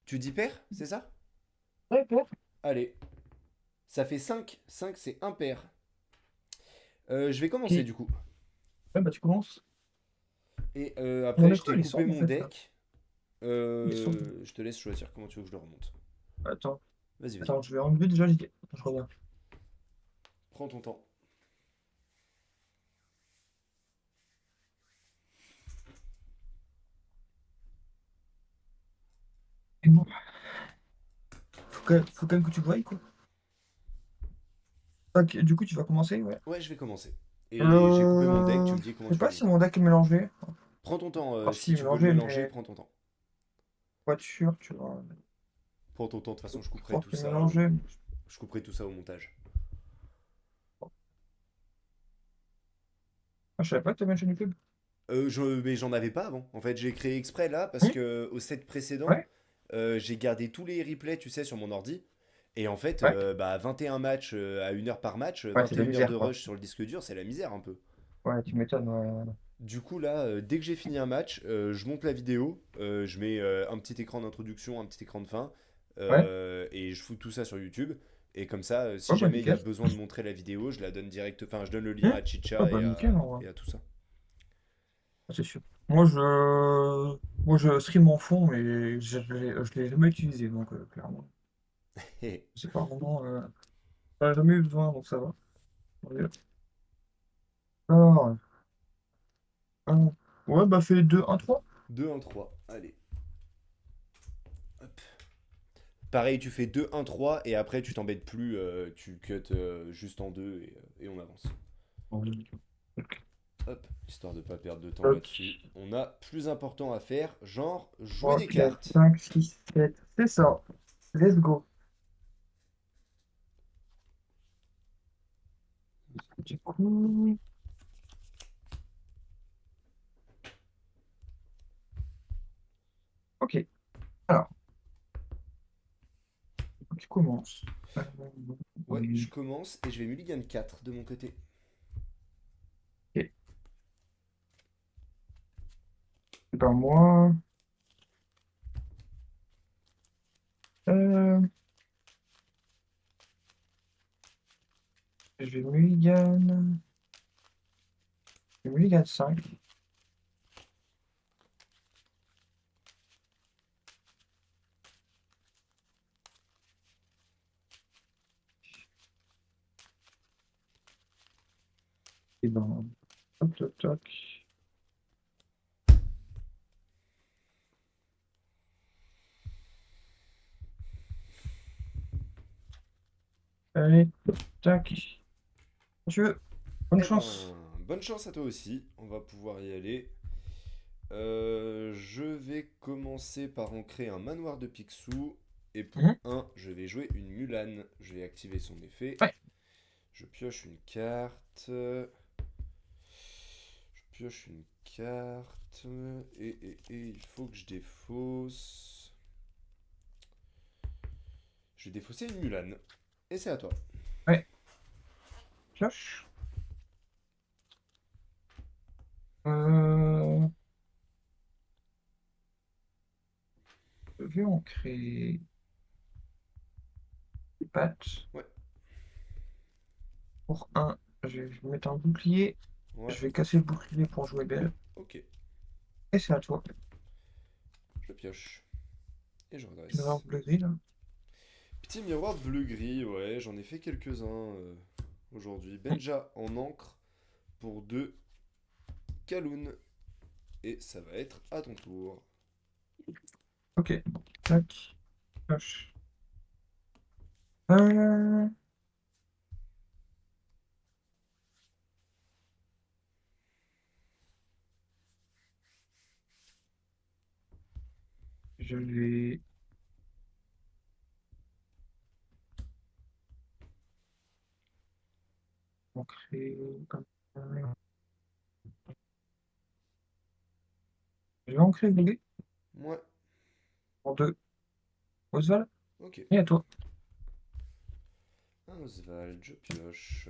Tu dis pair, c'est ça? Ouais, ouais. Allez, ça fait 5. 5 c'est impair. Je vais Ok. commencer du coup. Ouais, bah tu commences. Et Mon après, je écran, t'ai il est coupé sombre en mon fait là. deck. Il est sombre. Je te laisse choisir comment tu veux que je le remonte. Attends. Vas-y, vas-y. Attends, je vais enlever déjà l'idée. Attends, je reviens. Prends ton temps. Et bon, faut quand même que tu voyes quoi. Ok, du coup, tu vas commencer, ouais. Ouais, je vais commencer. Et j'ai coupé mon deck, tu me dis Je comment sais tu veux pas le si monter. mon deck est mélangé. Prends ton temps, Alors si si, tu veux le mélangé, mélanger, mais prends ton temps. voiture, tu vois. Prends ton temps, de toute Je façon, crois que c'est mélangé. je couperai tout ça au montage. Ah, je savais pas que t'avais une chaîne YouTube. Mais j'en avais pas avant. En fait, j'ai créé exprès là parce Hum. que au set précédent, Ouais, j'ai gardé tous les replays, tu sais, sur mon ordi. Et en fait, ouais. 21 matchs à 1 heure par match, Ouais, c'est de la 21 heures de misère, quoi. rush sur le disque dur, c'est la misère un peu. Ouais, tu m'étonnes, ouais. Du coup, là, dès que j'ai fini un match, je monte la vidéo, je mets un petit écran d'introduction, un petit écran de fin, Ouais, et je fous tout ça sur YouTube. Et comme ça, si ouais, bah jamais il y a nickel. besoin de montrer la vidéo, je la donne direct, enfin, je donne le lien Hum. à Ouais, Chicha bah nickel, en vrai. et à tout ça. Ah, c'est sûr. Moi, je stream en fond, mais je l'ai jamais utilisé, donc clairement. C'est pas vraiment. J'en ai jamais eu besoin, donc ça va. Alors, euh, ouais, bah fais 2 1 3. 2, 1, 3, allez. Hop. Pareil, tu fais 2, 1, 3, et après, tu t'embêtes plus, tu cut juste en deux et on avance. Hop, histoire de pas perdre de temps Toc, là-dessus. On a plus important à faire, genre jouer 3, des 4, cartes. 5, 6, 7. C'est ça. Let's go. Du coup, ok. Alors, tu commences. Ouais, je commence et je vais mulligan 4 de mon côté. Ok. C'est pas moi. Euh, je vais mulligan. Je vais mulligan 5. Et ben, hop, toc, toc. Allez, tac. Tu veux. Bonne Eh ben, chance. bonne chance à toi aussi, on va pouvoir y aller. Je vais commencer par en créer un manoir de Picsou. Et pour Mhm. un, je vais jouer une Mulan. Je vais activer son effet. Ouais. Je pioche une carte. Je pioche une carte. Et il faut que je défausse. Je vais défausser une Mulan. Et c'est à toi. Ouais. Cloche. Euh, je vais en créer des pattes. Ouais, Pour un, je vais mettre un bouclier. ouais, Je vais casser le bouclier pour jouer belle. ok. Et c'est à toi. Je pioche. Et je Tu devrais avoir redresse. bleu gris là. Petit miroir bleu-gris, ouais, j'en ai fait quelques-uns aujourd'hui. Benja en encre pour 2 Kaloun. Et ça va être à ton tour. Ok. Tac. Cloche. Euh, je vais en créer comme ça. Je vais en créer bleu Ouais, pour deux. Osval. ok. Et à toi. Un Oswald, je pioche.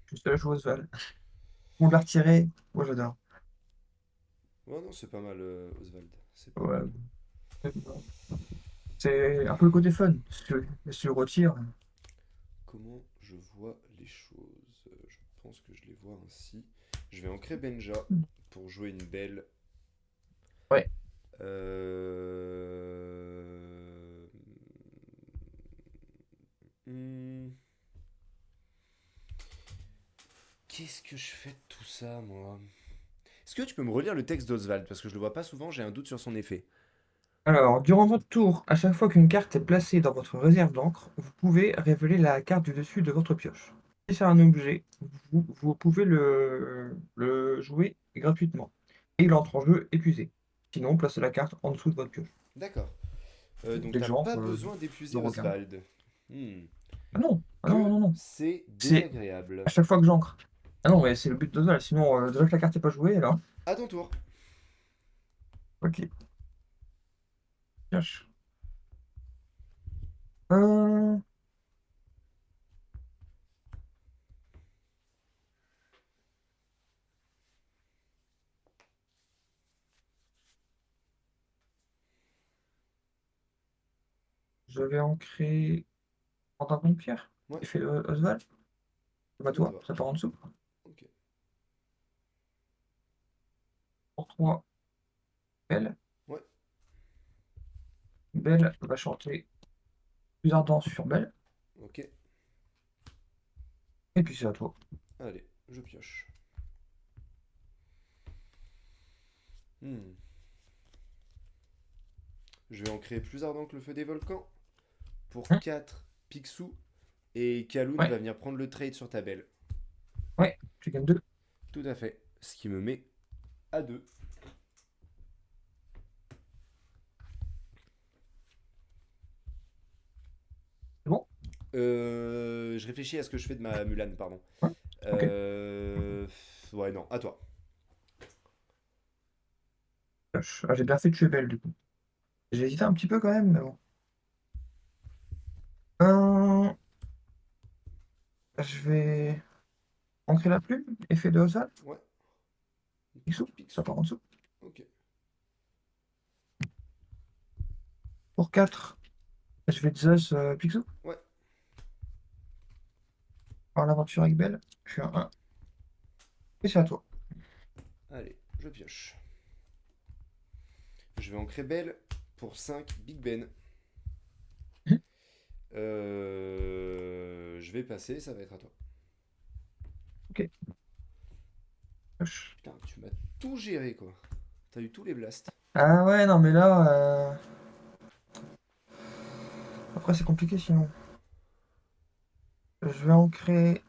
Je te la joue Osval. On l'a retiré. Moi j'adore. Ouais, non, c'est pas mal, Oswald. C'est pas Ouais. mal. C'est un peu le côté fun. Si tu le retires. Comment je vois les choses? Je pense que je les vois ainsi. Je vais ancrer Benja pour jouer une belle. Ouais. Euh... hmm, Qu'est-ce que je fais de tout ça, moi? Est-ce que tu peux me relire le texte d'Oswald? Parce que je le vois pas souvent, j'ai un doute sur son effet. Alors, durant votre tour, à chaque fois qu'une carte est placée dans votre réserve d'encre, vous pouvez révéler la carte du dessus de votre pioche. Si c'est un objet, vous pouvez le jouer gratuitement. Et il entre en jeu épuisé. Sinon, placez la carte en dessous de votre pioche. D'accord. Donc Dès que t'as je pas rentre, besoin je d'épuiser regarde. Oswald. Hmm. Ah non, ah non, Que non, non. c'est C'est désagréable. à chaque fois que j'ancre. Ah non, mais c'est le but de ça. Sinon, déjà que la carte n'est pas jouée, là. À ton tour. Ok. Pioche. Euh, je vais ancrer en tant que pierre. Ouais, Effet de Oswald. Bah ça me toi, va. ça part en dessous. Ok. Pour 3, Belle. Ouais, Belle va chanter plus ardent sur Belle. ok. Et puis c'est à toi. Allez, je pioche. Hmm. Je vais en créer plus ardent que le feu des volcans. Pour Hum, 4 Picsou. Et Kaloun Ouais, va venir prendre le trade sur ta belle. ouais, tu gagnes 2. Tout à fait. Ce qui me met à 2. C'est bon? Je réfléchis à ce que je fais de ma Mulan, pardon. Ouais, ok. Euh... Ouais, non, à toi. Ah, j'ai bien fait de tuer Belle du coup. J'ai hésité un petit peu quand même, mais bon. Euh, je vais ancrer la plume. Effet de Oswald. Ouais, Picsou, ça Picsou. part en dessous. Ok. Pour 4, je vais Zeus Picsou. Ouais, Par l'aventure avec Belle. Je suis à 1. Et c'est à toi. allez, je pioche. Je vais ancrer Belle pour 5 Big Ben. Mhm. Je vais passer, ça va être à toi. Ok. Pioche. Putain, tu m'as tout géré, quoi. T'as eu tous les blasts. Ah ouais, non, mais là, après c'est compliqué sinon. Je vais ancrer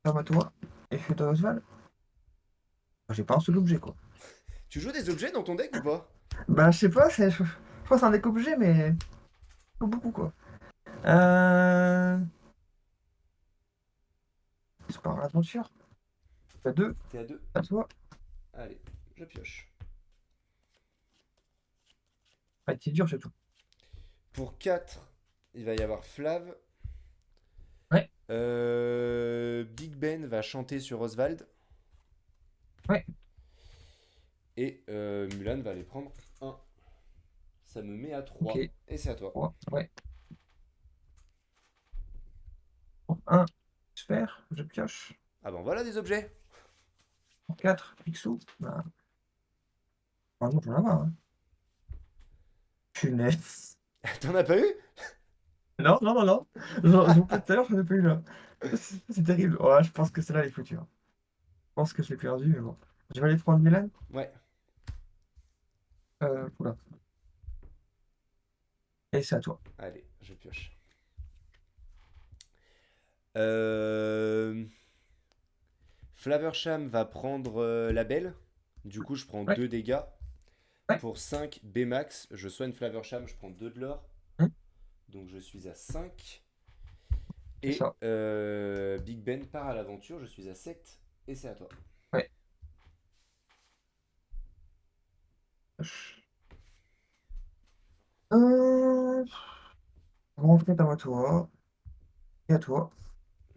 comme à toi. Effet de Oswald. J'ai pas un seul objet quoi. Tu joues des objets dans ton deck ou pas? Bah, je sais pas, je crois que c'est un deck objet, mais pas beaucoup quoi. Euh... C'est pas l'aventure. T'as 2, T'es à 2. à toi. Allez, je pioche. Ah, c'est dur, c'est tout. Pour 4, il va y avoir Flav. Ouais, Big Ben va chanter sur Oswald. ouais, Et Mulan va aller prendre un. Ça me met à ok. 3. Et c'est à toi. Ouais, ouais. Pour 1, sphère, je pioche. Ah ben voilà des objets. Pour 4, Picsou. Bah, normalement, j'en ai avoir, hein. Punaise. T'en as pas eu? Non, non, non, non. J'en peux tout à l'heure, j'en ai pas eu là. C'est terrible. Ouais, je pense que celle-là, elle est foutue, hein. Je pense que je l'ai perdu, mais bon. Je vais aller prendre Milan. Ouais. Oula. Et c'est à toi. Allez, je pioche. Euh... Flaversham va prendre la belle. Du coup, je prends Ouais, 2 dégâts. ouais, Pour 5 Bmax, je soigne Flaversham, je prends 2 de l'or. hum, Donc je suis à 5. c'est Et ça. Big Ben part à l'aventure, je suis à 7. Et c'est à toi. Ouais. Euh... Rentrer à toi. Et à toi.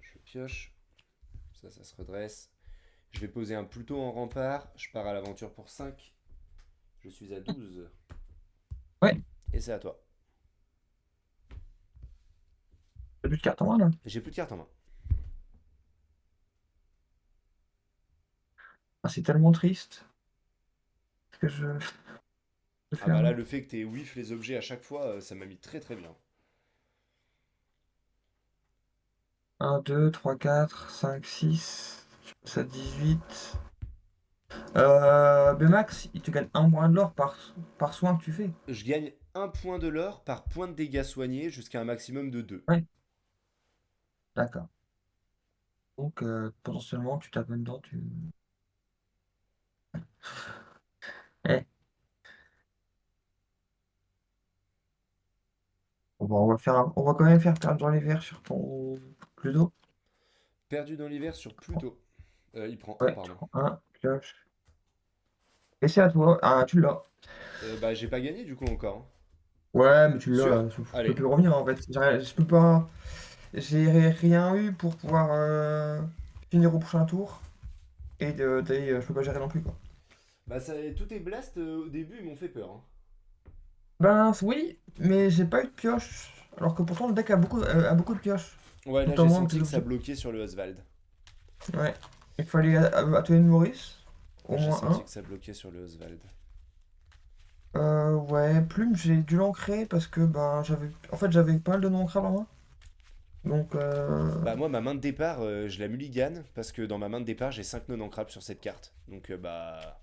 Je pioche. Ça se redresse. Je vais poser un Pluto en rempart. Je pars à l'aventure pour 5. Je suis à 12. Ouais. Et c'est à toi. T'as plus de cartes en main là? J'ai plus de cartes en main. Ah, c'est tellement triste. Ce que je Ah faire bah là, là. le fait que t'aies whiff les objets à chaque fois, ça m'a mis très très bien. 1, 2, 3, 4, 5, 6. Je passe à 18. Max, il te gagne un point de l'or par soin que tu fais. Je gagne un point de l'or par point de dégâts soignés jusqu'à un maximum de 2. Ouais, d'accord. Donc, potentiellement, tu tapes dedans, tu. Eh, on va quand même faire perdre dans les verres sur ton Cluedo. Perdu dans l'hiver sur Pluto. Il prend un, Ouais, tu pardon. prends un, pioche. Et c'est à toi. Ah, tu l'as. Bah j'ai pas gagné du coup encore, hein. Ouais, mais tu Sûr? l'as. Je peux Allez. plus revenir en fait. Je peux pas. J'ai rien eu pour pouvoir finir au prochain tour. Et je peux pas gérer non plus, quoi. Bah ça, tous tes blasts au début ils m'ont fait peur, hein. Ben oui, mais j'ai pas eu de pioche. Alors que pourtant le deck a beaucoup de pioches. Ouais, là j'ai Notamment avec senti les que ça objets. bloquait sur le Oswald. Ouais. Il fallait atelier de Maurice. Au J'ai moins senti un. que ça bloquait sur le Oswald. Ouais, Plume, j'ai dû l'ancrer parce que ben j'avais pas mal de non ancrables en main. Donc Bah moi ma main de départ je la mulligane parce que dans ma main de départ j'ai 5 non ancrables sur cette carte. Donc bah...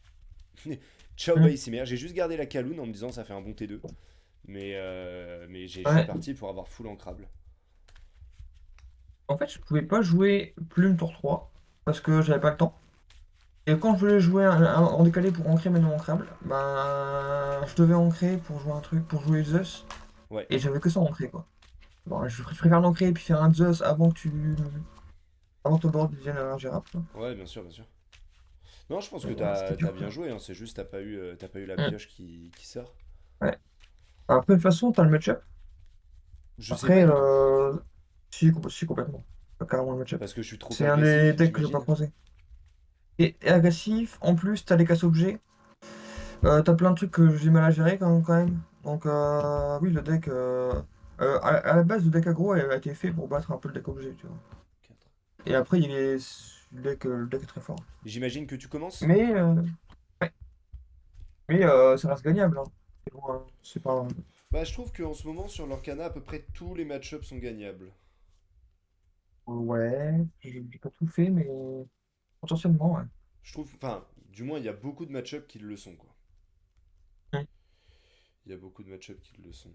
Ciao hmm, bye Cimer. J'ai juste gardé la Kaloun en me disant ça fait un bon T2. Mais je suis ouais. parti pour avoir full ancrable. En fait, je pouvais pas jouer Plume tour 3 parce que j'avais pas le temps. Et quand je voulais jouer en décalé pour ancrer mes non ancrables, ben je devais ancrer pour jouer un truc, pour jouer Zeus. Ouais, Et j'avais que ça ancré, quoi. Bon, je préfère l'ancrer et puis faire un Zeus avant que ton board devienne ingérable, quoi. ouais bien sûr, bien sûr. Non je pense que Mais voilà, c'était t'as dur, bien quoi. joué, hein. C'est juste t'as pas eu la Hmm, pioche qui sort. ouais. Après, de toute façon, t'as le match-up. Je sais pas Après, du tout. si, complètement. Pas carrément le match-up. Parce que je suis trop C'est un des agressif, decks que j'ai pas j'imagine. croisé. Et agressif, en plus, t'as les casse-objets. T'as plein de trucs que j'ai mal à gérer quand même. Donc, oui, le deck. À la base, le deck aggro a été fait pour battre un peu le deck objet, tu vois. 4. Et après, le deck est très fort. J'imagine que tu commences. Mais, ouais. Mais ça reste gagnable, hein. C'est loin, c'est pas. Bah je trouve qu'en ce moment sur l'Orcana à peu près tous les match-ups sont gagnables. Ouais, j'ai pas tout fait, mais potentiellement, ouais. Je trouve, enfin, du moins il y a beaucoup de match-ups qui le sont quoi. Mm. Il y a beaucoup de match-ups qui le sont.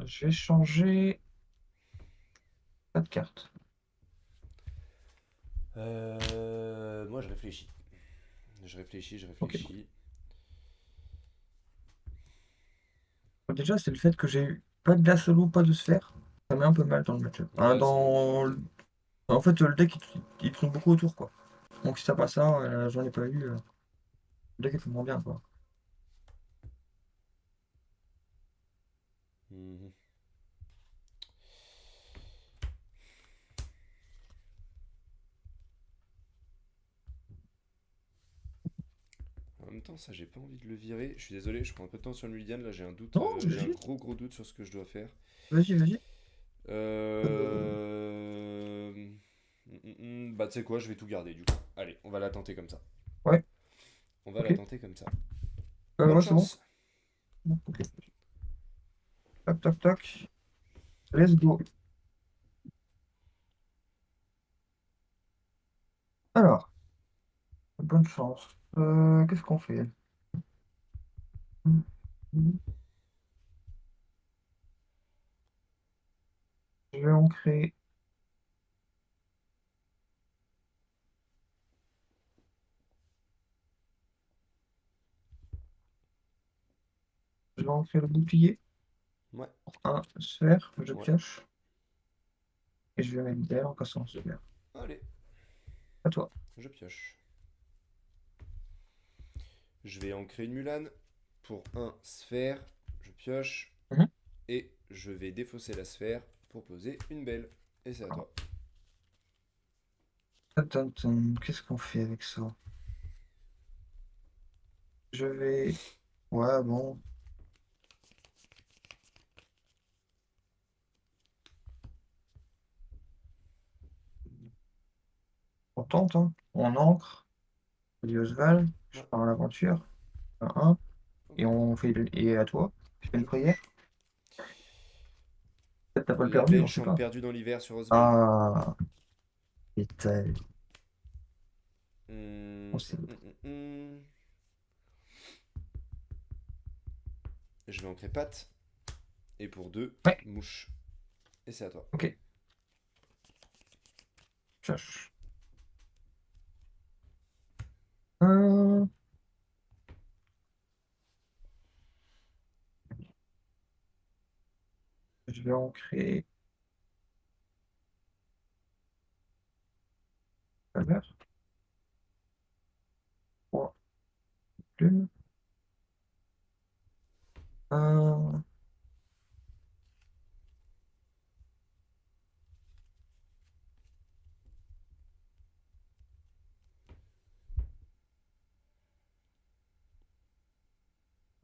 Je vais changer 4 cartes. Moi je réfléchis. Je réfléchis, je Ok. réfléchis. Déjà, c'est le fait que j'ai eu pas de glace solo, pas de sphère. Ça met un peu mal dans le match-up. Hein, Ouais, ça me doute, je me doutais. En fait, le deck, il tourne beaucoup autour, quoi. Donc, si t'as pas ça, j'en ai pas eu. Le deck, il fait moins bien, quoi. Mhm. En même temps, ça, j'ai pas envie de le virer. Je suis désolé, je prends un peu de temps sur le Ludian. Là, j'ai un doute, Non, j'ai un vas-y, gros doute sur ce que je dois faire. vas-y, vas-y. Euh, Euh... Bah, tu sais quoi, je vais tout garder du coup. Allez, on va la tenter comme ça. ouais, On va la ok. tenter comme ça. Bonne Ouais, c'est bon. chance! Ok. Toc, toc, toc. Let's go. Alors, bonne chance. Qu'est-ce qu'on fait? Je vais ancrer. Je vais ancrer le bouclier. Ouais, Un sphère, je ouais. pioche. Et je vais mettre d'air en cassant sphère. Allez, À toi. je pioche. Je vais ancrer une Mulan pour un sphère. Je pioche. Mhm. Et je vais défausser la sphère pour poser une belle. Et c'est à Alors, toi. Qu'est-ce qu'on fait avec ça? Je vais... Ouais, bon. On tente, hein. On ancre. On dit Osval, je Ouais, pars à l'aventure. Un. Et ok. on fait... Et à toi, tu fais une Je prière? pioche. Peut-être t'as pas le La perdu, belle on sait chante pas. perdue dans l'hiver sur Oswald. Ah, et on sait. Hum. Je vais ancrer patte. Et pour 2, Ouais, mouche. Et c'est à toi. ok. Cherche. Un. Je vais ancrer la mer. 3 plumes. Un.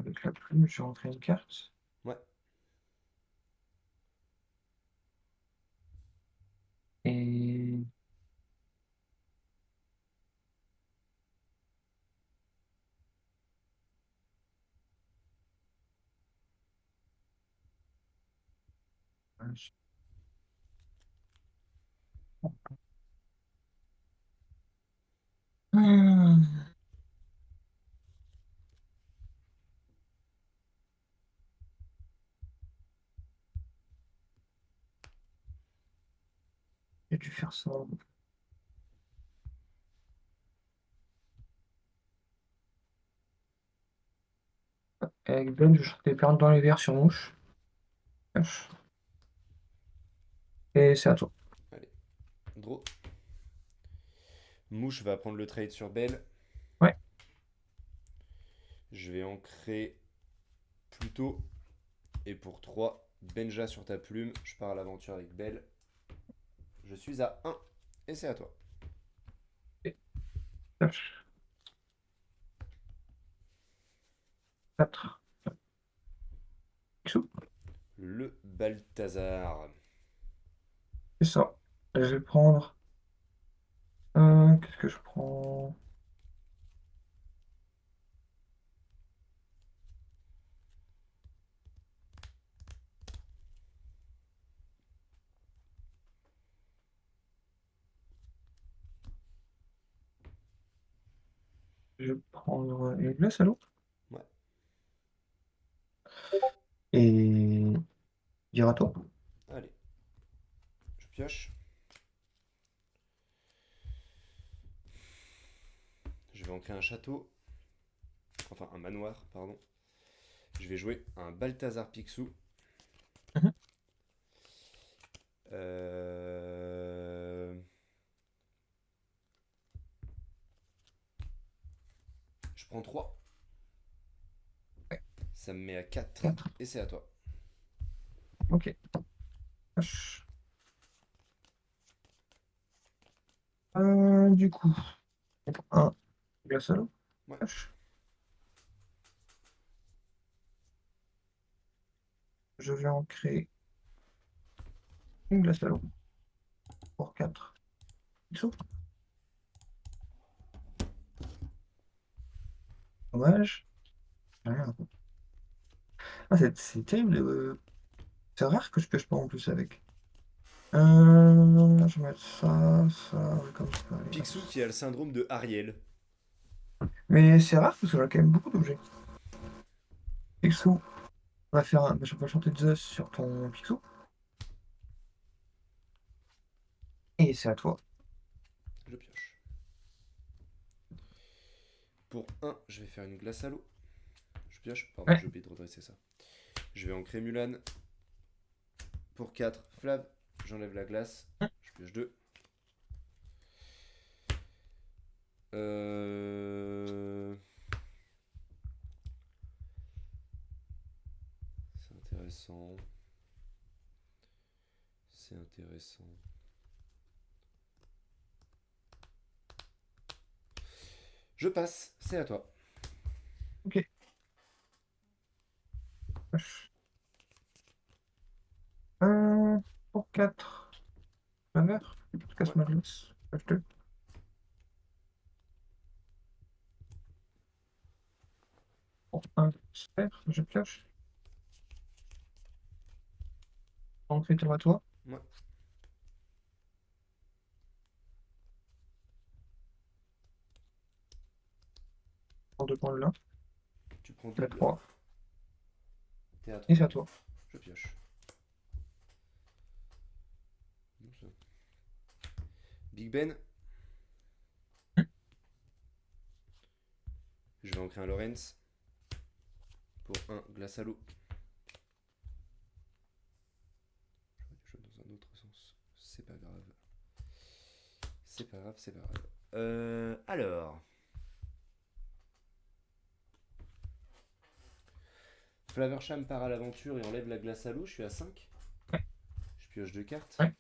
Avec la plume, je vais rentrer une carte. Ouais. Et Ah, j'ai dû faire ça. Avec Ben, je des perles dans les verres sur mouche. Et c'est à toi. Allez. Draw. Mouche va prendre le trade sur Belle. Ouais. Je vais ancrer plutôt. Et pour 3, Benja sur ta plume. Je pars à l'aventure avec Belle. Je suis à 1. Et c'est à toi. Et 4. Le Balthazar. C'est ça. Je vais prendre. Qu'est-ce que je prends? Je vais prendre une glace à l'eau. Ouais. Et Girato. Allez. Je pioche. Je vais ancrer un château. Enfin, un manoir, pardon. Je vais jouer un Balthazar Picsou. Mhm. Euh... Je prends 3. Ouais, Ça me met à 4. 4. Et c'est à toi. Ok. H. Du coup, un glace à l'eau. Ouais. H. Je vais en créer une glace à l'eau pour 4. Dommage. Rien. Ah, c'est terrible. C'est rare que je pêche pas en plus avec. Je vais mettre ça, ça, ouais, comme ça. Allez, hop. Picsou qui a le syndrome de Ariel. Mais c'est rare parce que j'ai quand même beaucoup d'objets. Picsou, on va faire un. Je vais chanter The sur ton Picsou. Et c'est à toi. Je pioche. Pour 1, je vais faire une glace à l'eau. Je pioche. Pardon, Ouais. j'ai oublié de redresser ça. Je vais ancrer Mulan. Pour 4, Flav. J'enlève la glace. Je pioche 2. Euh... C'est intéressant. C'est intéressant. Je passe, c'est à toi. Ok. Pour 4. Faveur. Je Ouais, casse ma glace. Page 2. Pour 1 sphère, je pioche. Entrée tour à toi. ouais. Pour 2 points de là. Tu prends La double. 3. T'es à Et 3. c'est à toi. Je pioche. Non, ça- Big Ben. Je vais en créer un Lorenz. Pour un glace à l'eau. Je vais dans un autre sens. C'est pas grave. C'est pas grave, c'est pas grave. Alors. Flaversham part à l'aventure et enlève la glace à l'eau. Je suis à 5. Ouais. Je pioche 2 cartes. Ouais.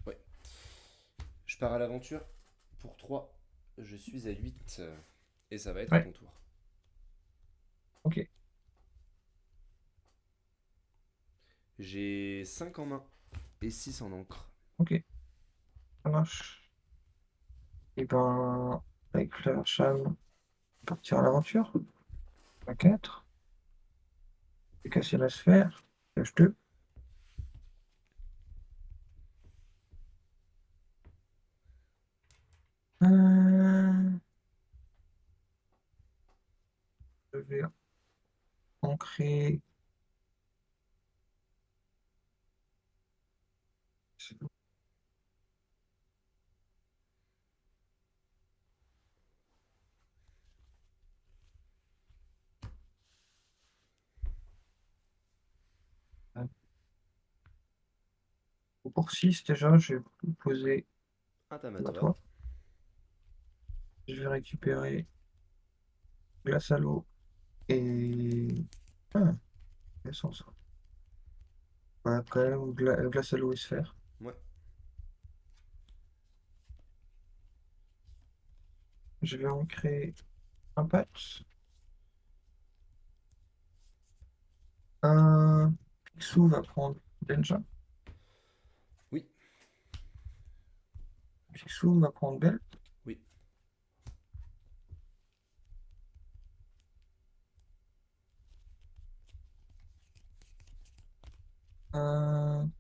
Ouais. Je pars à l'aventure. Pour 3. Je suis à 8. Et ça va être à Ouais. ton tour. Ok. J'ai 5 en main et 6 en encre. Ok. Ça marche. Et ben, avec la cham, partir à l'aventure. À 4. J'ai cassé la sphère. Page 2. Je vais ancrer. Pour 6, déjà, je vais poser Un à Tamatoire. toi. Je vais récupérer glace à l'eau et. Ah, intéressant ça. Voilà, quand même, glace à l'eau et sphère. Ouais. Je vais en créer un patch. Un Picsou va prendre Benja. Oui. Picsou va prendre Belle. Oui. Un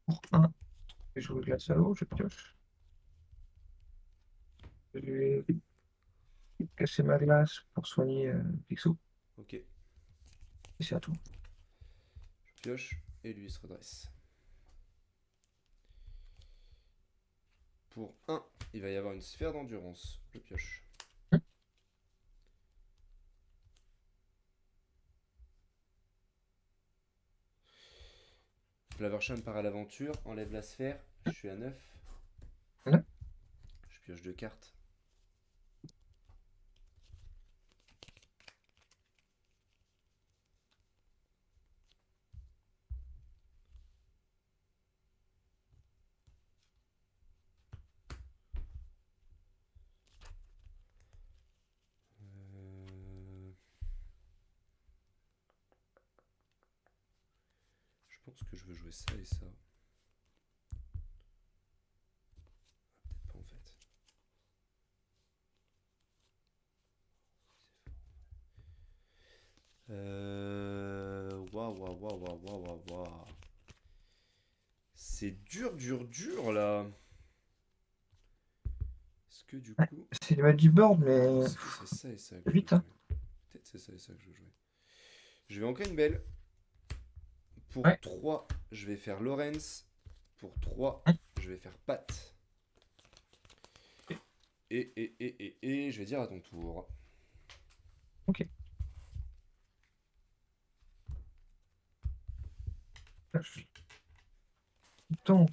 pour un. Je vais jouer glace à l'eau, je pioche. Je vais casser ma glace pour soigner Picsou. Ok. Et c'est à tout. Je pioche et lui il se redresse. Pour 1, il va y avoir une sphère d'endurance. Je pioche. Flaversham part à l'aventure, enlève la sphère. Je suis à 9. Voilà. Je pioche 2 cartes. Euh, Je pense que je veux jouer ça et ça. Peut-être pas en fait. Waouh, waouh, waouh, waouh, waouh, waouh, waouh. C'est dur, dur, dur là. Est-ce que du Ouais, coup. c'est du Magic Board, mais Est-ce que c'est ça et ça que je veux vite, hein. jouer? Peut-être c'est ça et ça que je veux jouer. Je vais ancrer une belle. Pour Ouais. 3, je vais faire Lorenz. Pour 3, je vais faire Pat. Et je vais dire à ton tour. Ok. Donc,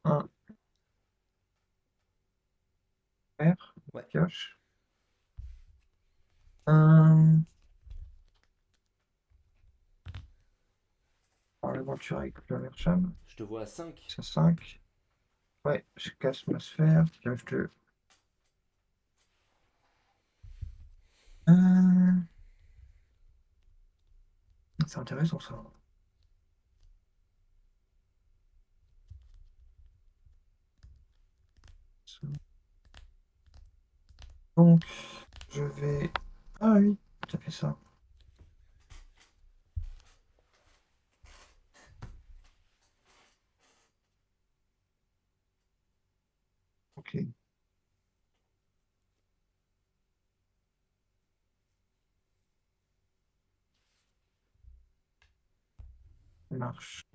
Un vert, Ouais, pioche. Un. Alors, l'aventure avec le Mercham. je te vois à 5. C'est 5. Ouais, je casse ma sphère. Pioche 2. C'est intéressant ça. Donc, je vais. Ah oui, ça fait ça. Ok, ça marche.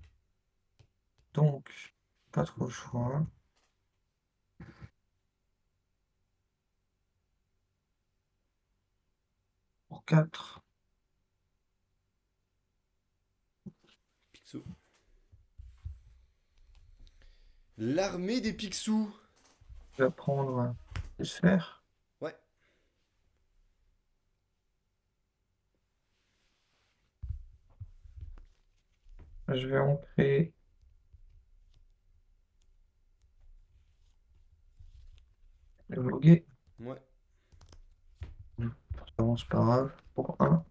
Donc, pas trop le choix. Pour 4, Picsou. L'armée des Picsous. je vais prendre les sphères. Ouais, Je vais ancrer le voguer. ouais. Bon, c'est pas grave. Pour un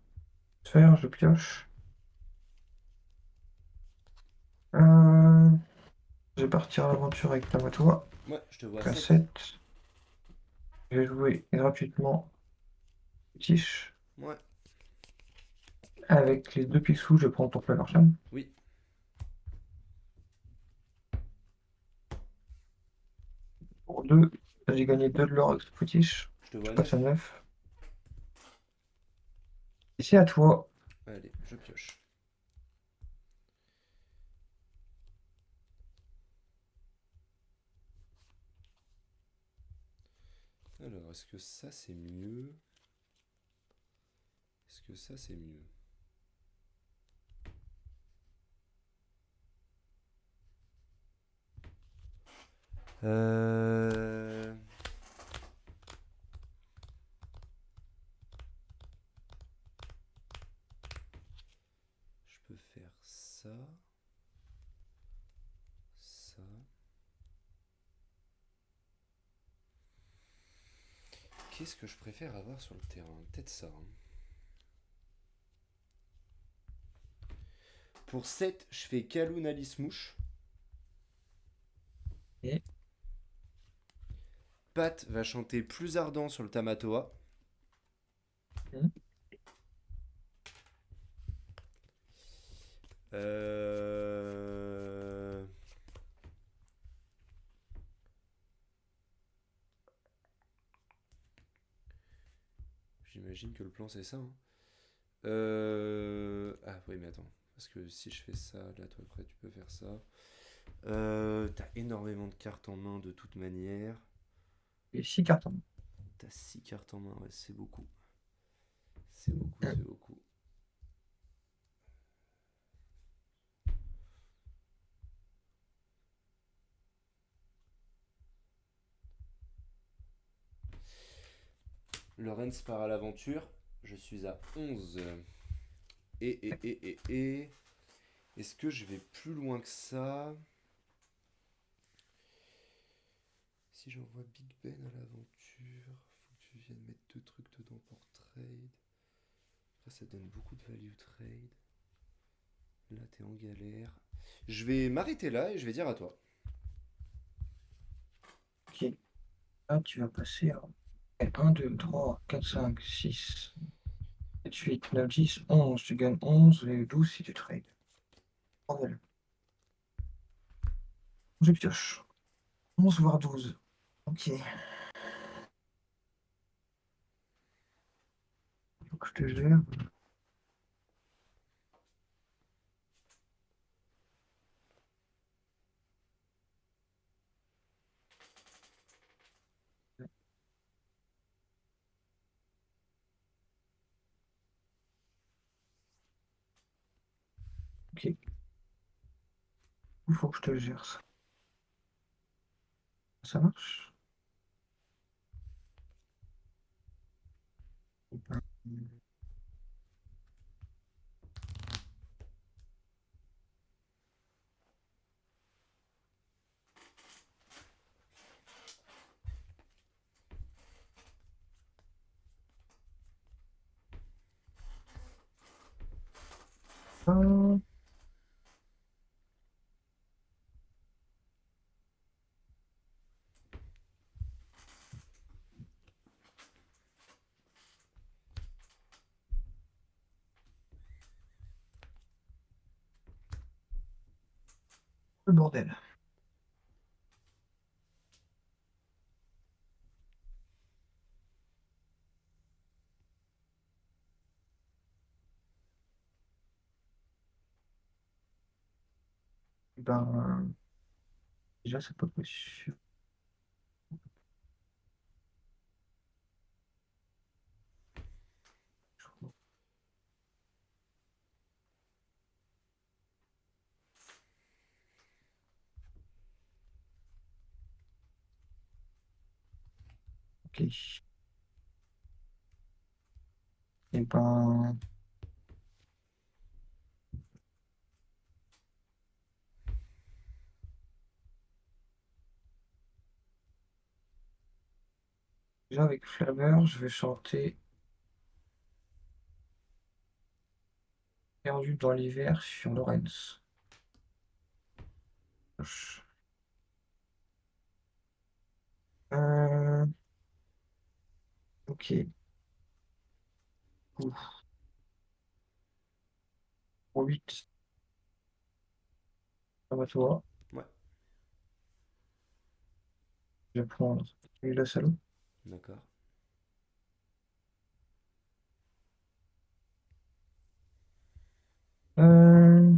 sphère, je pioche. Euh, je vais partir à l'aventure avec Tamatoa. Ouais, je te vois à 7. Cassette. Je vais jouer gratuitement Tiche. Ouais, Avec les 2 Picsou, je prends ton Flavorcham. oui, Pour 2, j'ai gagné 2 de l'or avec ce Tiche. je te Je vois à passe à 9. 9. Et c'est à toi. Allez, je pioche. Alors, est-ce que ça c'est mieux? Est-ce que ça c'est mieux? Euh... Je peux faire ça. Ça. Qu'est-ce que je préfère avoir sur le terrain? Peut-être ça, hein. Pour 7, je fais Kaloun Alice Mouche. Et Pat va chanter Plus ardent sur le Tamatoa. Euh... J'imagine que le plan c'est ça, hein. Ah oui, mais attends. Parce que si je fais ça, là, toi, après, tu peux faire ça. T'as énormément de cartes en main de toute manière. 6 cartons. T'as 6 cartes en main, ouais, c'est beaucoup. C'est beaucoup, c'est beaucoup. Lorenz part à l'aventure. Je suis à 11. Et. Est-ce que je vais plus loin que ça? Si j'envoie Big Ben à l'aventure, faut que tu viennes mettre 2 trucs dedans pour trade. Après, ça donne beaucoup de value trade. Là, t'es en galère. Je vais m'arrêter là et je vais dire à toi. Ok. Là, tu vas passer à 1, 2, 3, 4, 5, 6, 7, 8, 9, 10, 11. Tu gagnes 11 et 12 si tu trades. Bordel. Je pioche. 11 voire 12. Ok. Faut que je te gère. Ok. Il faut que je te gère ça. Ça marche. Hum, le bordel. Ben, déjà, c'est pas possible. Ok. Et ben, déjà, avec Flavor, je vais chanter Perdu dans l'hiver sur Lawrence. Euh, ok. Ouf. Pour 8, ça va toi. Ouais, Je vais prendre la salaud. d'accord. Euh,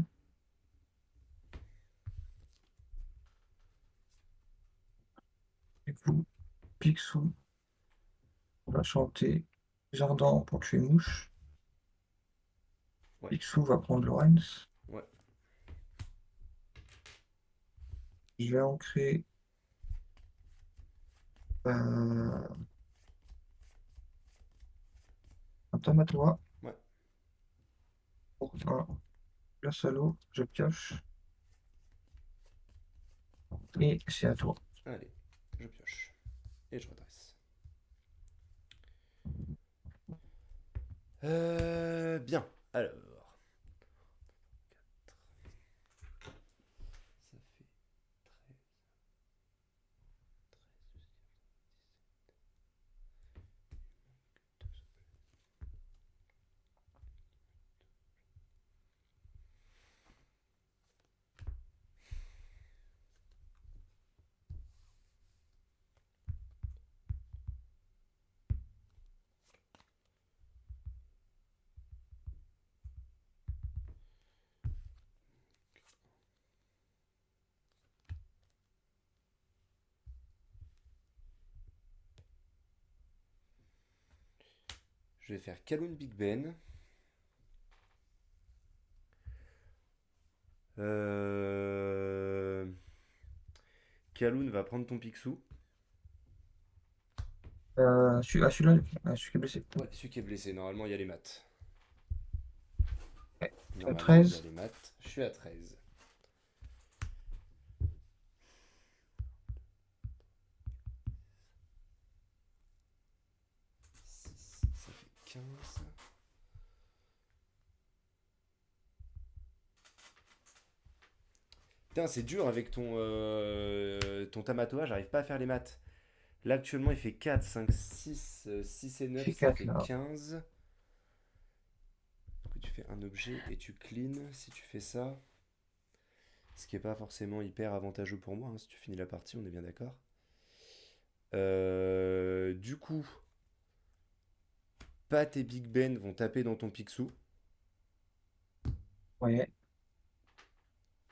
du coup, Picsou va chanter Jardin pour tuer mouche. Ouais, Picsou va prendre Lawrence. ouais. Je vais ancrer un tome à toi. Ouais. Pour un glace à l'eau, je pioche. Et c'est à toi. Allez, je pioche. Et je redresse. Bien. Alors, ça fait 13. Je vais faire Kaloun Big Ben. Euh... Kaloun va prendre ton Picsou. Celui-là, celui qui est blessé. Ouais, celui qui est blessé. Normalement, il y a les maths. Ouais. Tu as Normalement, il y a 13. les maths. Je suis à 13. Ça fait 15. Putain, c'est dur avec ton Tamatoa, j'arrive pas à faire les maths. Là, actuellement, il fait 4, 5, 6, 6 et 9, J'ai ça 4 fait là. 15. Du coup, tu fais un objet et tu clean si tu fais ça. Ce qui est pas forcément hyper avantageux pour moi, hein, si tu finis la partie, on est bien d'accord. Du coup, Pat et Big Ben vont taper dans ton Picsou. Ouais.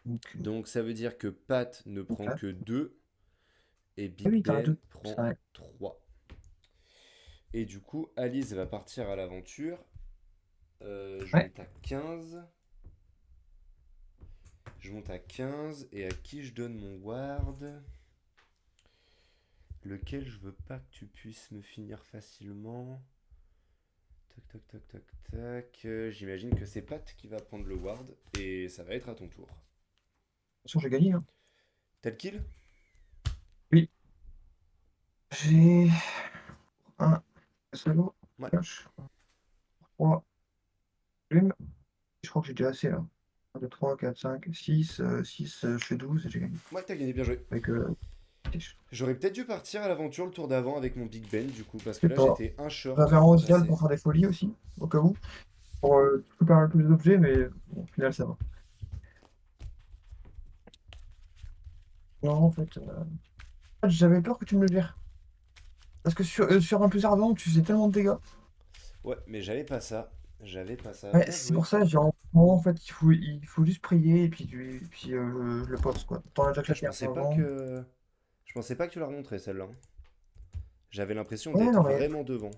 Donc, Donc ça veut dire que Pat ne prend 4. que 2 et Ah Big oui, t'en as Ben 2. C'est prend vrai. 3. Et du coup, Alice va partir à l'aventure. Je Ouais. monte à 15. Je monte à 15. Et à qui je donne mon ward? lequel je veux pas que tu puisses me finir facilement. Tac, tac, tac, tac, tac. J'imagine que c'est Pat qui va prendre le ward et ça va être à ton tour. De toute façon, j'ai gagné, hein. Tel kill? Oui, j'ai un solo, Ouais. pioche, 3 plumes. Je crois que j'ai déjà assez là. 1, 2, 3, 4, 5, 6, 6, je fais 12 et j'ai gagné. Ouais, t'as gagné, bien joué. Avec Tish. J'aurais peut-être dû partir à l'aventure le tour d'avant avec mon Big Ben du coup, parce Je que sais là pas. j'étais un short J'avais un de Rosial passer. pour faire des folies aussi, au cas où. Pour récupérer plus d'objets, mais bon, au final, ça va. Non, en fait, j'avais peur que tu me le vires. Parce que sur un plus ardent, tu faisais tellement de dégâts. Ouais, mais j'avais pas ça. J'avais pas ça. Ouais, Bien c'est joué. pour ça, genre, en fait, il faut juste prier et puis, je le pose, quoi. T'en as déjà Putain, je claqué pensais un pas avant. que. Je pensais pas que tu la remontrais celle-là, hein. J'avais l'impression Ouais, d'être non, mais vraiment devant.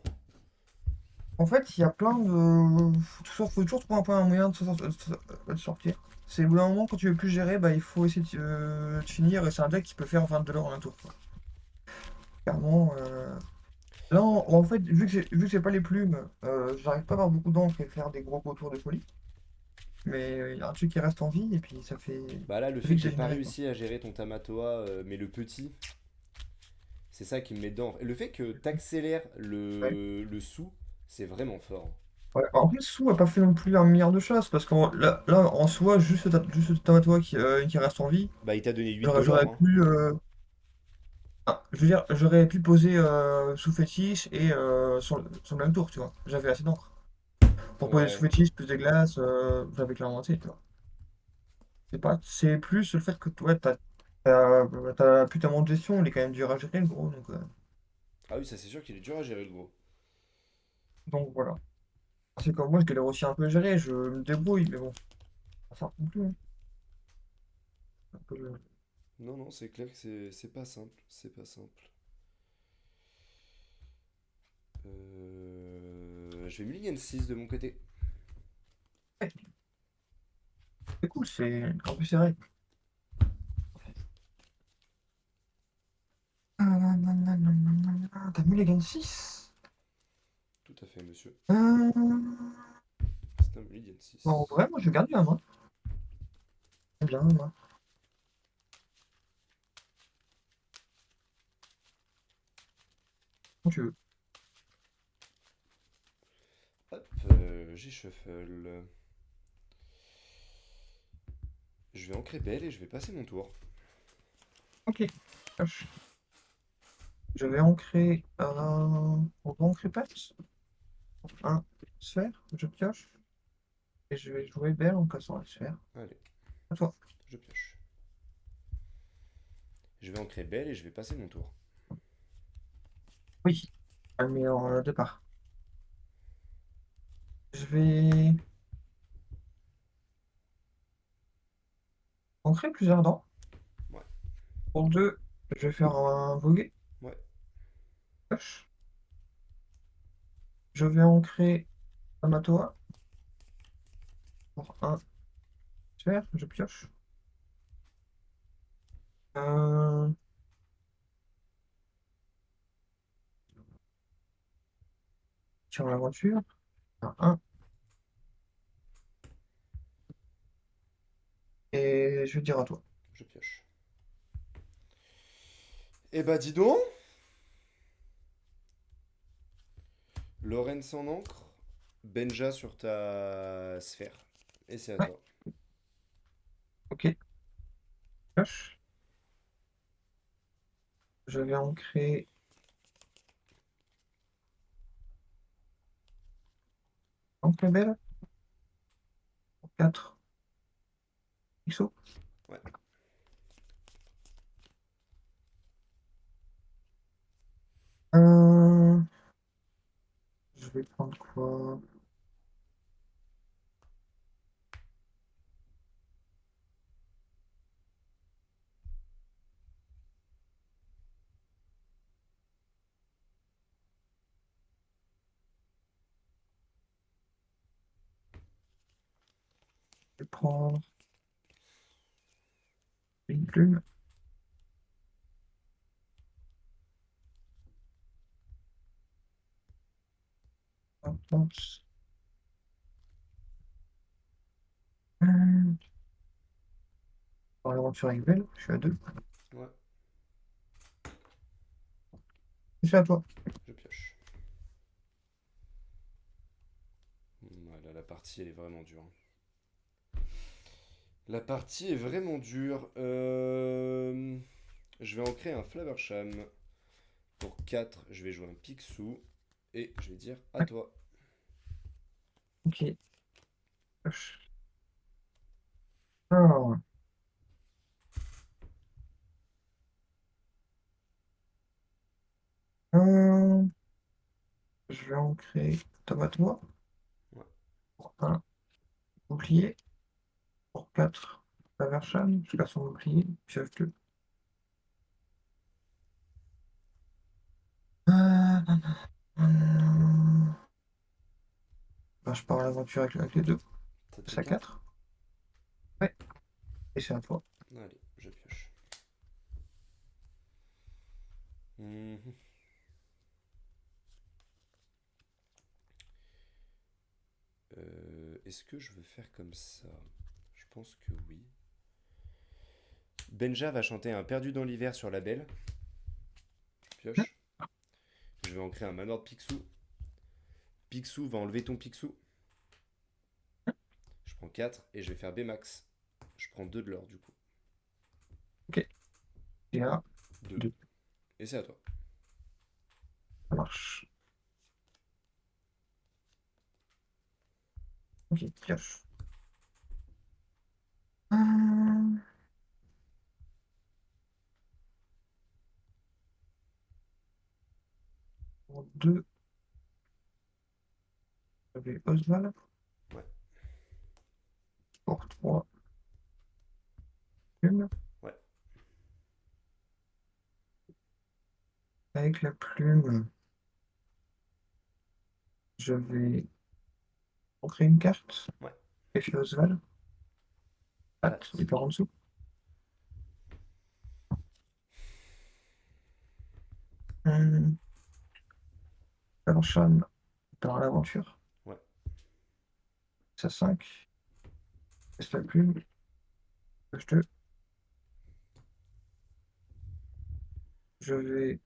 en fait, il y a plein de. Faut toujours trouver un moyen de sortir. C'est au bout d'un moment, quand tu veux plus gérer, bah, il faut essayer de finir. Et c'est un deck qui peut faire 22 l'heure en un tour, quoi. Clairement. Là, Bah, en fait, vu que j'ai pas les plumes, j'arrive pas à avoir beaucoup d'encre et faire des gros tours de folie. Mais il y a un truc qui reste en vie et puis ça fait bah là, le fait vite que j'ai pas dégénérer, quoi. réussi à gérer ton Tamatoa, mais le petit, c'est ça qui me met dedans. Et le fait que t'accélères Ouais. le sous, c'est vraiment fort. Ouais. En plus, Sou a pas fait non plus un milliard de choses parce que là, en soi, juste le Tamatoa qui reste en vie, Bah, il t'a donné 8 de j'aurais l'or, hein. pu. Je veux dire, j'aurais pu poser sous fétiche et sur le même tour, tu vois. J'avais assez d'encre. Pour poser sous Ouais. fétiche, plus des glaces, j'avais clairement assez, tu vois. C'est plus le fait que toi, t'as plus ta de gestion, il est quand même dur à gérer, le gros. Ah oui, ça c'est sûr qu'il est dur à gérer le gros. Donc voilà. C'est comme moi, je galère aussi un peu à gérer, je me débrouille, mais bon, ça non plus, hein. Un peu Non, non, c'est clair que c'est pas simple. C'est pas simple. Je vais mulligan 6 de mon côté. ouais, c'est cool, en plus c'est vrai. T'as mis les gains 6. Tout à fait, monsieur. Euh... C'est un mulligan Bon, en 6. vrai, moi je garde la main. J'aime bien, moi. Quand tu veux. Hop, j'ai shuffle. Je vais ancrer belle et je vais passer mon tour. Ok. Hop. Je vais ancrer. On va ancrer Pat. Un sphère, je pioche. Et je vais jouer belle en cassant la sphère. Allez, À toi. je pioche. Je vais ancrer belle et je vais passer mon tour. Oui. Le meilleur départ. Je vais ancrer plusieurs dents. Ouais, Pour deux, je vais faire un voguer. ouais, Pioche. Je vais ancrer Amatoa. Pour un sphère, je pioche. Euh, Sur la voiture. Un. Et je vais dire à toi. je pioche. Eh bah dis donc, Lorraine sans encre, Benja sur ta sphère. Et c'est à Ouais, toi. ok. Pioche. Je vais ancrer Ancre belle. 4 XO. Ouais. Euh, je vais prendre quoi? Je vais prendre une plume. pense. Hum, Dans l'aventure avec Belle, je suis à 2. Ouais, C'est à toi. je pioche. Voilà, la partie, elle est vraiment dure. La partie est vraiment dure. Je vais en créer un Flaversham. Pour 4, je vais jouer un Picsou. Et je vais dire à Ouais, toi. ok. Alors, hum, je vais en créer. Top à toi. Ouais. Pour un bouclier. Pour 4, la Versham. Je perds son bouclier. Pioche 2. Ben, je pars à l'aventure avec les deux. Ça te fait C'est à 4. 4. Ouais, et c'est à toi. Allez, je pioche. Mhm. Est-ce que je veux faire comme ça? Je pense que oui. Benja va chanter un perdu dans l'hiver sur la belle. Je Hum, pioche. Je vais en créer un manoir de Picsou. Picsou va enlever ton Picsou. Je prends 4 et je vais faire B-Max. Je prends 2 de l'or du coup. Ok, et à 2. 2. Et c'est à toi. Ça marche. Ok, pioche. Hum, Pour 2, j'avais Oswald. Ouais. Pour 3, plume. Ouais. Avec la plume, je vais en créer une carte. Ouais. Effet Oswald. Patte, Patte. et par en dessous. Hum, Balanchane part à l'aventure. Ouais. Ça 5. Laisse la plume. Pioche 2. Je vais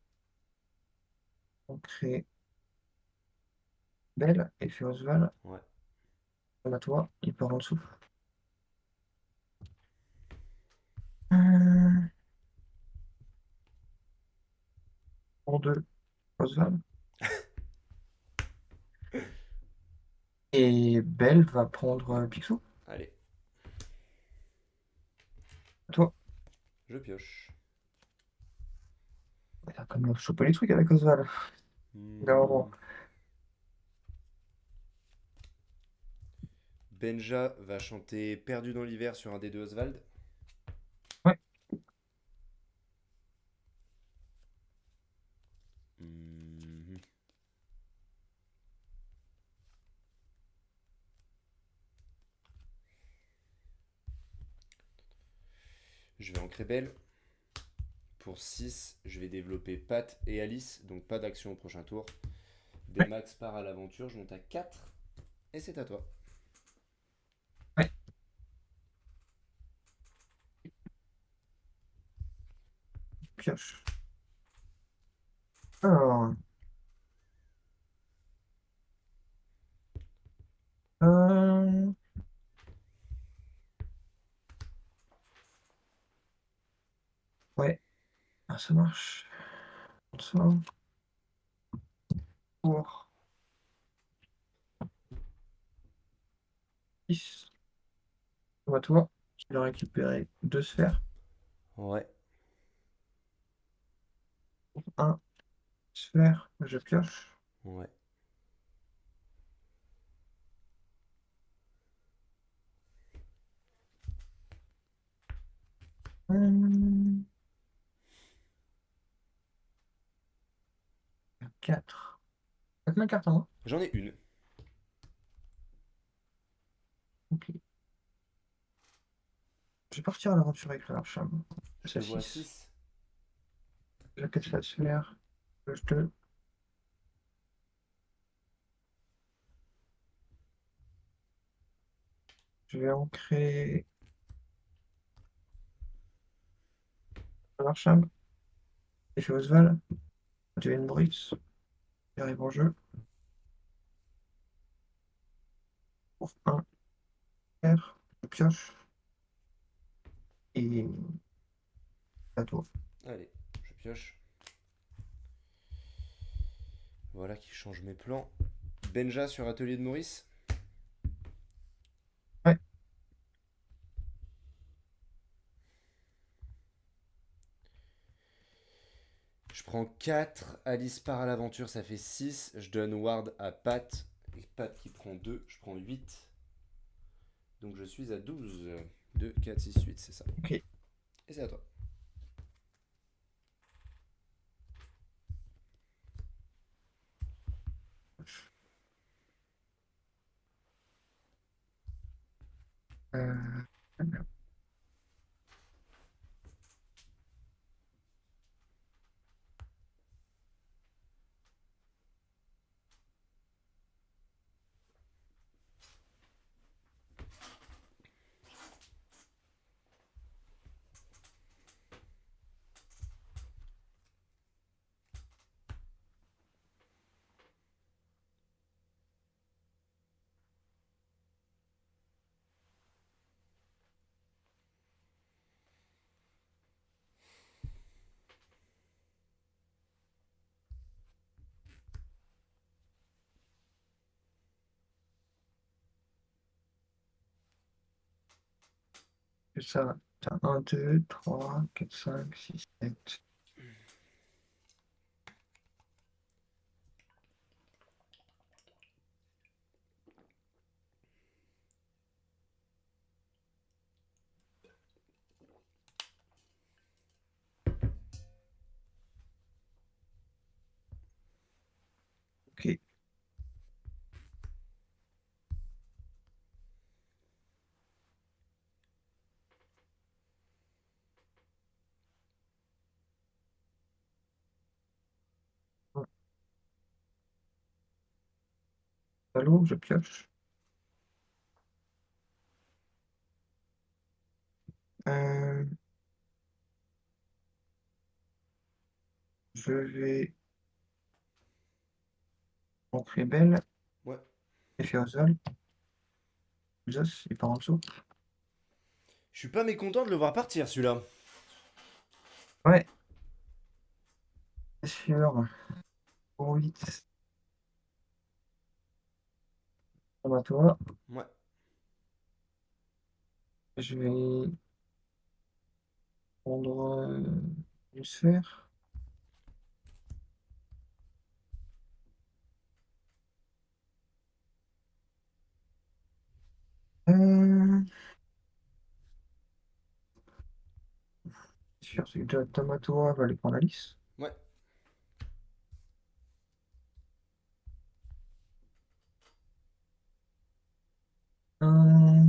en créer Belle, effet Oswald. Ouais. À toi, il part en dessous. Hum, Pour 2, Oswald. Et Belle va prendre Picsou. Allez, À toi. je pioche. Il a comme choper les trucs avec Oswald. Non. Hmm. Benja va chanter Perdu dans l'hiver sur un des deux Oswald. Ouais, Hmm. Je vais ancrer Belle. Pour 6, je vais développer Pat et Alice, donc pas d'action au prochain tour. ouais, Bmax part à l'aventure, je monte à 4 et c'est à toi. ouais. Pioche. Alors, euh, ouais, ah, ça marche. Ça, pour 10. À toi, tu vas récupérer 2 sphères. Ouais, Un sphère, je pioche. ouais. Hum, 4. Combien de cartes en main? J'en ai une. Ok. Je vais partir à l'aventure avec l'archam. Je te C'est vois à 6. 6. J'accueille la sphère. Je te. Je vais ancrer Marsham, effet Oswald, Devine Bruce, qui arrive en jeu pour un R, je pioche et à toi. Allez, je pioche. Voilà qui change mes plans. Benja sur Atelier de Maurice. Ouais, Je prends 4. Alice part à l'aventure, ça fait 6. Je donne Ward à Pat. Et Pat qui prend 2. Je prends 8. Donc je suis à 12. 2, 4, 6, 8, c'est ça. ok. Et c'est à toi. Euh, ça, t'as 1, 2, 3, 4, 5, 6, 7. Ok. Allô, je pioche. Euh, je vais ancrer Belle, Ouais. effet Oswald, Zos, il part en dessous. Je suis pas mécontent de le voir partir celui-là. Ouais, c'est sûr. Pour 8. On à toi. Ouais. Je vais prendre une sphère. Euh, c'est sûr, c'est que Tomato va aller prendre la lisse. Ouais. Euh,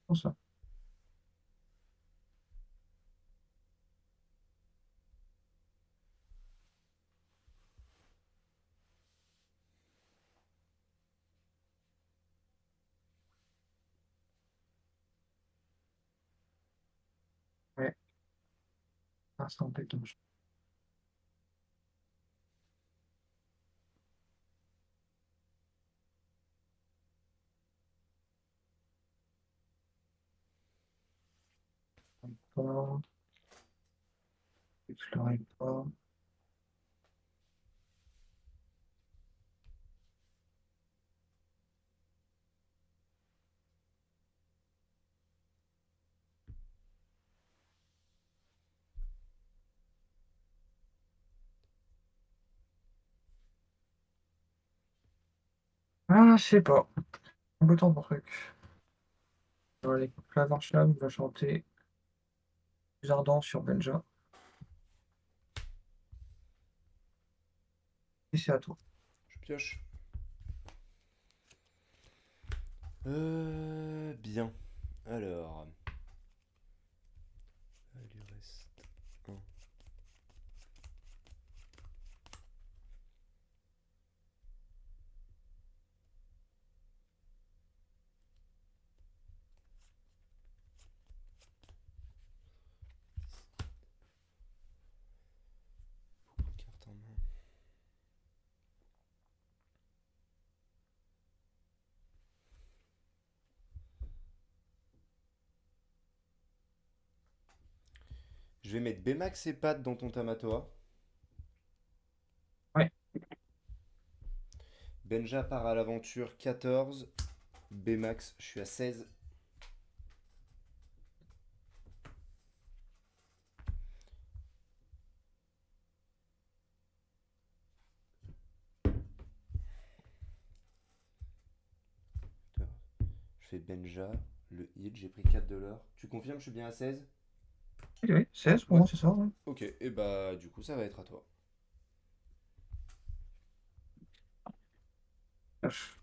pour ça. Ouais, ça c'est embêtant. Pas, je l'aurais pas. Ah, je sais pas. Embêtant ton truc. Allez, Clavercham va chanter plus ardent sur Benja. Et c'est à toi. Je pioche. Bien. Alors, il reste un. Carte en main. Je vais mettre Bmax et Pat dans ton Tamatoa. Ouais. Benja part à l'aventure 14. Bmax, je suis à 16. Je fais Benja, le heal, j'ai pris 4 de l'or. Tu confirmes, je suis bien à 16? Oui, oui, 16 pour Ouais. moi, c'est ça. Ouais. Ok, et bah du coup ça va être à toi. F.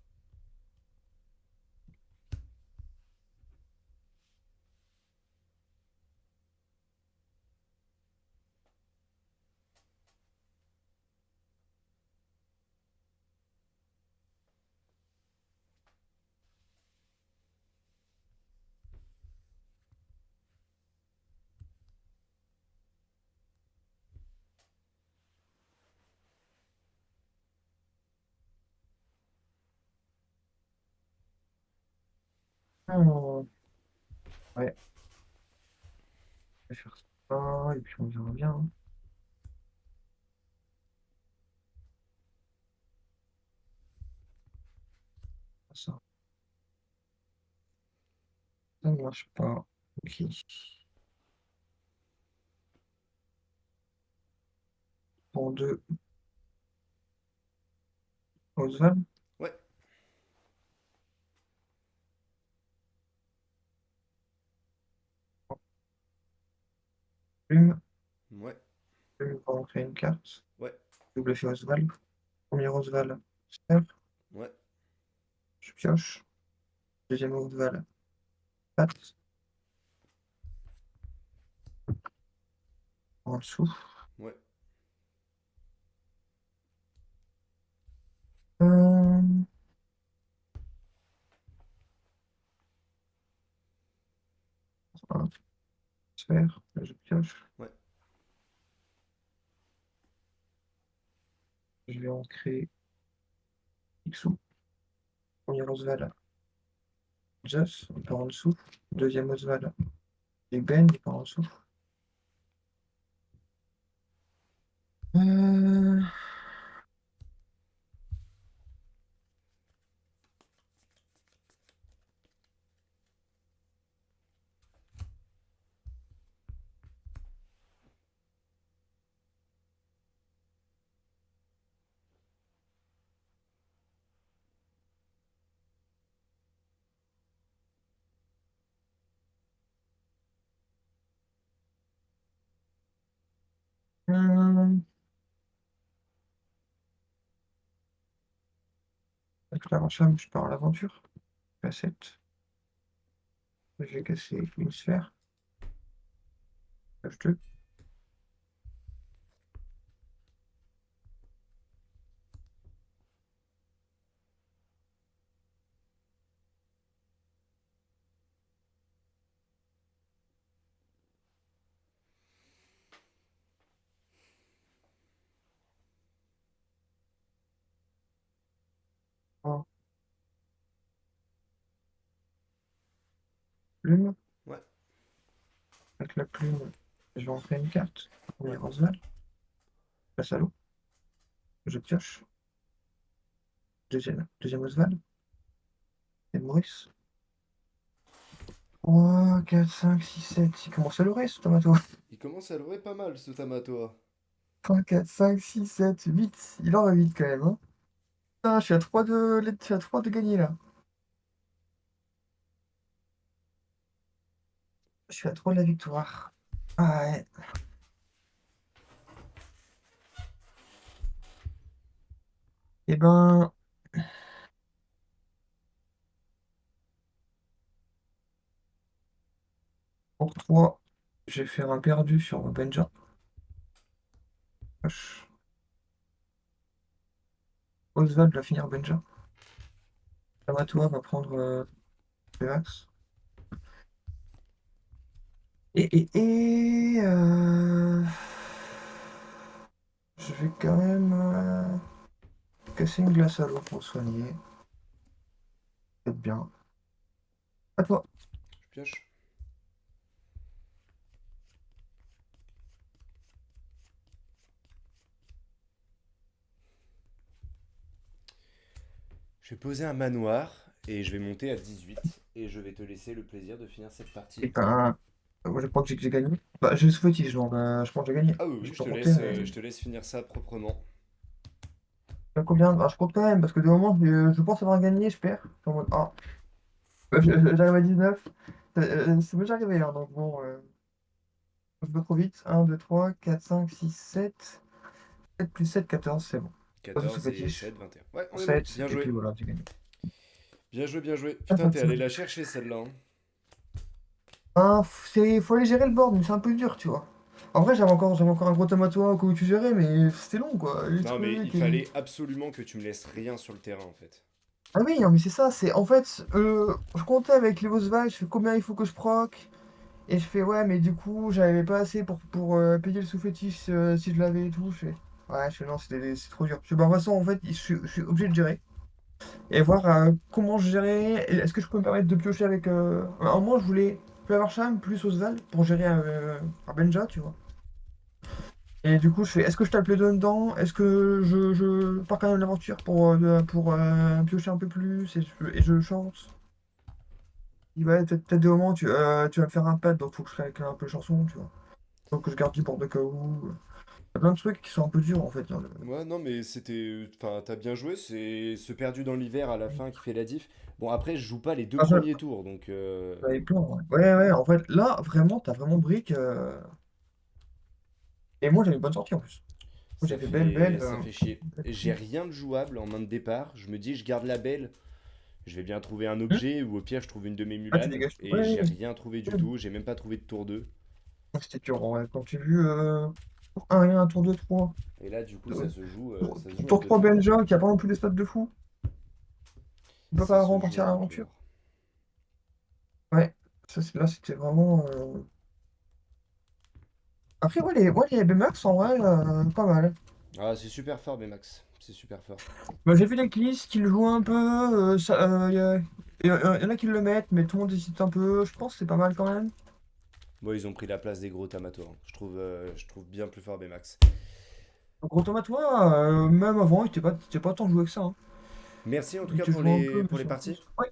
Oh, ouais, je vais faire ça, et puis on verra bien, hein. Ça ne marche pas. Ok. Pour deux, Oswald, Ouais, Plume. ouais, Plume va en créer une carte. ouais, Double effet Oswald. Premier Oswald, sphère. ouais, Je pioche. Deuxième Oswald, patte. En dessous. ouais, Euh, un sphère. Je pioche. ouais, Je vais en créer Xou. Premier Oswald, Just, il part en dessous. Deuxième Oswald, Big Ben, il part en dessous. Euh, euh, avec la Rancham, je pars à l'aventure. Cassette. Je vais casser une sphère. H2. Oh, plume. ouais, Avec la plume, je vais en créer une carte. Premier Oswald. Passe à l'eau. Je pioche. Deuxième Oswald. Et Maurice. 3, 4, 5, 6, 7. Il commence à leurrer ce tomato. il commence à lever pas mal ce Tamatoa. 3, 4, 5, 6, 7, 8. Il en va vite quand même, hein. Putain, je suis à 3 de gagner là. Je suis à 3 de la victoire. Ah ouais. Eh ben, pour 3, je vais faire un perdu sur Benja. Wesh. Oswald va finir Benja. Amatoire va prendre Max. Je vais quand même casser une glace à l'eau pour le soigner. Peut-être bien. À toi. Je pioche. Je vais poser un manoir et je vais monter à 18 et je vais te laisser le plaisir de finir cette partie. Et ben, moi, je crois que j'ai gagné. Bah, j'ai le footage, donc je pense que j'ai gagné. Ah oui, J'ai oui, pas compté, mais. je te laisse finir ça proprement. Combien? Ah, je compte quand même, parce que de moment, je pense avoir gagné, je perds. Je suis en mode, ah, j'arrive à 19. C'est déjà arrivé, hein, donc bon, je vais trop vite. 1, 2, 3, 4, 5, 6, 7. 7 plus 7, 14, c'est bon. Pas de 14 et sous-fétiche. 7, 21. Ouais, on est bon. 7, Bien et puis joué. voilà, j'ai gagné. Bien joué, bien joué. Ah, Putain, ça t'es allé tient. la chercher celle-là, hein. Hein, faut aller gérer le board, mais c'est un peu dur, tu vois. En vrai, j'avais encore un gros tomato au cas où tu gérais, mais c'était long, quoi. Les Non, mais il trucs et... fallait absolument que tu me laisses rien sur le terrain en fait. Ah oui, non, mais c'est ça, c'est... En fait, je comptais avec les Vosval, je fais combien il faut que je proc, et je fais, ouais, mais du coup, j'avais pas assez pour payer le sous-fétiche si je l'avais et tout. Je fais, non, c'est trop dur. Je fais, bah, de toute façon, en fait, je suis obligé de gérer. Et voir comment je gérais. Est-ce que je peux me permettre de piocher avec. À un moment, je voulais Flavorsham plus Oswald pour gérer un Benja, tu vois. Et du coup, je fais est-ce que je tape les deux dedans? Est-ce que je pars quand même l'aventure pour piocher un peu plus et je chante? Il va peut-être des moments, tu vas me faire un pad, donc faut que je calcule un peu chanson, tu vois. Donc je garde du bord de cas où. Il y a plein de trucs qui sont un peu durs en fait dans le. Ouais, non, mais c'était. Enfin, t'as bien joué, c'est ce perdu dans l'hiver à la fin qui fait la diff. Bon, après, je joue pas les deux Ah, premiers tours, donc. j'en avais plein, ouais. Ouais, ouais, en fait, là, vraiment, t'as vraiment brique. Et moi, j'avais une bonne sortie en plus. Moi, j'ai fait belle, belle. Ça fait chier. Belle J'ai prise. rien de jouable en main de départ. Je me dis, je garde la belle. Je vais bien trouver un Hum. objet ou au pire, je trouve une de mes Ah, tu Mulan. dégages tout. Et Ouais, j'ai ouais, rien trouvé du ouais. tout. J'ai même pas trouvé de tour 2. C'était dur, ouais. Quand j'ai vu tour 1 et 1, tour 2 3. Et là, du coup, euh, ça se joue en Tour deux 3 tours. Benja, qui a pas non plus des stats de fou. Il peut Ça pas se vraiment joue partir en à deux l'aventure. tours. Ouais, là, c'était vraiment. Après, les BMAX, en vrai, pas mal. Ah, c'est super fort, Max. C'est super fort. Bah, j'ai vu les listes qui le jouent un peu. Y en a qui le mettent, mais tout le monde hésite un peu. Je pense que c'est pas mal quand même. Bon, ils ont pris la place des gros Tamato, hein. Je trouve bien plus fort Max. Gros Thomas, toi, même avant, il était pas tant joué que ça, hein. Merci en tout Il cas te joue un peu, mais pour les sans parties. plus.